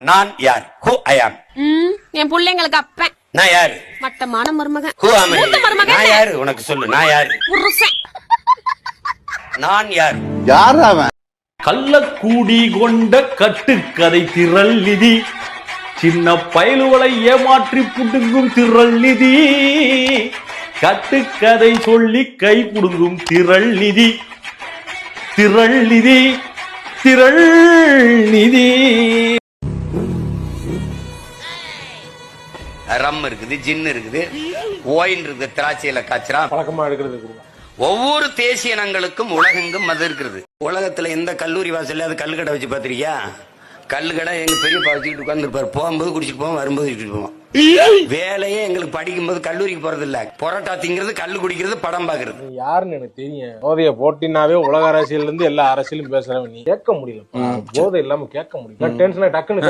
நான் யார்? Who I am? என் பிள்ளைங்களுக்கு அப்பன். நான் யாரு? மட்டமான மருமகன். Who am I? நான் யாரு? உனக்கு சொல்லு. நான் யாரு? நான் யார்? யார் அவன்? கள்ளக்கூடி கொண்ட கட்டுக்கதை திரள் நிதி, சின்ன பயலுகளை ஏமாற்றி புடுங்கும் திரள் நிதி, கட்டுக்கதை சொல்லி கை புடுங்கும் திரள் நிதி, திரள் நிதி, திரள் நிதி. ரம் இருக்குது, ஜின்னு இருக்குது, ஓயின் இருக்குது, திராட்சையில காய்ச்சறான். பழக்கமா எடுக்கிறது. ஒவ்வொரு தேசிய இனங்களுக்கும் உலகெங்கும் அது இருக்கிறது. உலகத்துல எந்த கல்லூரி வாசல்ல அது கல்லுக்கடை வச்சு பாத்திருக்கியா? கல்லுக்கடை எங்க பெரியப்பா வச்சுக்கிட்டு உட்கார்ந்துருப்பாரு. போகும்போது குடிச்சிட்டு போவோம், வரும்போது குடிச்சிட்டு போவோம். வேலையே எங்களுக்கு படிக்கும்போது கல்லூரிக்கு போறது இல்ல, பொரோட்டா திங்கிறது, கல்லு குடிக்கிறது, படம் பாக்குறது. யாருன்னு எனக்கு தெரியும். போதைய போட்டினாவே உலக அரசியல் இருந்து எல்லா அரசியலும் பேசுறவன் நீ கேட்க முடியல. போதை இல்லாம கேட்க முடியல. டென்ஷன் டக்குன்னு